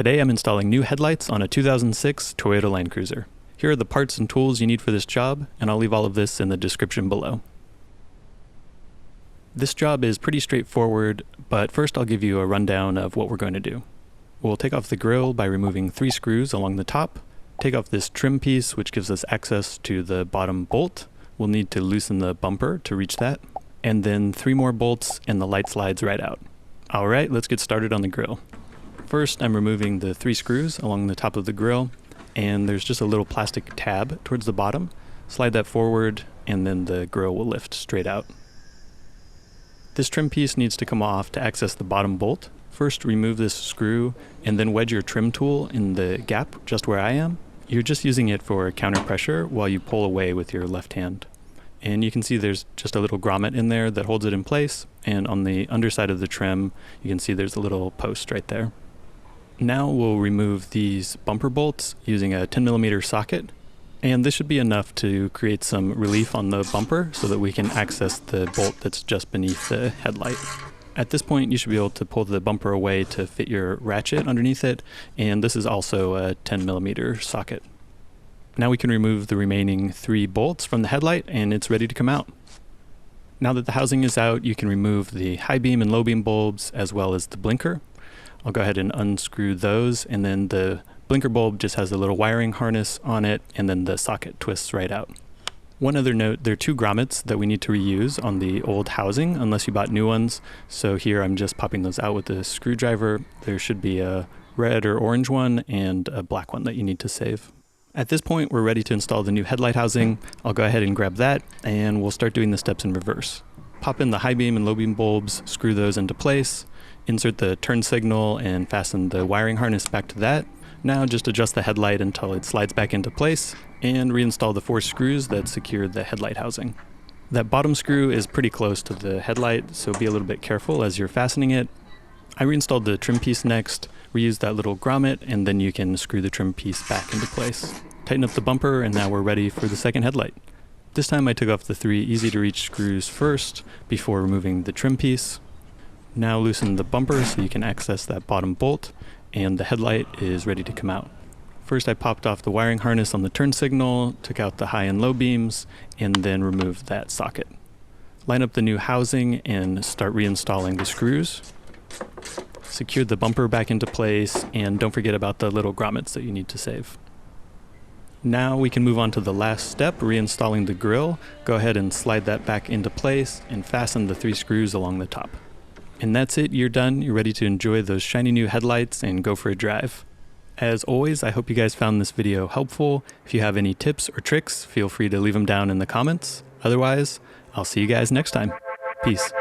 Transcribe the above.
Today I'm installing new headlights on a 2006 Toyota Land Cruiser. Here are the parts and tools you need for this job, and I'll leave all of this in the description below. This job is pretty straightforward, but first I'll give you a rundown of what we're going to do. We'll take off the grille by removing 3 screws along the top, take off this trim piece which gives us access to the bottom bolt. We'll need to loosen the bumper to reach that, and then 3 more bolts and the light slides right out. Alright, let's get started on the grille. First, I'm removing the 3 screws along the top of the grille, and there's just a little plastic tab towards the bottom. Slide that forward, and then the grille will lift straight out. This trim piece needs to come off to access the bottom bolt. First, remove this screw, and then wedge your trim tool in the gap just where I am. You're just using it for counter pressure while you pull away with your left hand. And you can see there's just a little grommet in there that holds it in place, and on the underside of the trim, you can see there's a little post right there. Now we'll remove these bumper bolts using a 10mm socket, and this should be enough to create some relief on the bumper so that we can access the bolt that's just beneath the headlight. At this point you should be able to pull the bumper away to fit your ratchet underneath it, and this is also a 10mm socket. Now we can remove the remaining 3 bolts from the headlight, and it's ready to come out. Now that the housing is out, you can remove the high beam and low beam bulbs as well as the blinker. I'll go ahead and unscrew those, and then the blinker bulb just has a little wiring harness on it, and then the socket twists right out. One other note, there are 2 grommets that we need to reuse on the old housing unless you bought new ones. So here I'm just popping those out with a screwdriver. There should be a red or orange one and a black one that you need to save. At this point we're ready to install the new headlight housing. I'll go ahead and grab that, and we'll start doing the steps in reverse. Pop in the high beam and low beam bulbs, screw those into place. Insert the turn signal and fasten the wiring harness back to that. Now just adjust the headlight until it slides back into place, and reinstall the 4 screws that secure the headlight housing. That bottom screw is pretty close to the headlight, so be a little bit careful as you're fastening it. I reinstalled the trim piece next, reuse that little grommet, and then you can screw the trim piece back into place. Tighten up the bumper, and now we're ready for the second headlight. This time I took off the 3 easy to reach screws first before removing the trim piece. Now loosen the bumper so you can access that bottom bolt, and the headlight is ready to come out. First I popped off the wiring harness on the turn signal, took out the high and low beams, and then removed that socket. Line up the new housing and start reinstalling the screws. Secure the bumper back into place, and don't forget about the little grommets that you need to save. Now we can move on to the last step, reinstalling the grille. Go ahead and slide that back into place and fasten the 3 screws along the top. And that's it, you're done. You're ready to enjoy those shiny new headlights and go for a drive. As always, I hope you guys found this video helpful. If you have any tips or tricks, feel free to leave them down in the comments. Otherwise, I'll see you guys next time. Peace.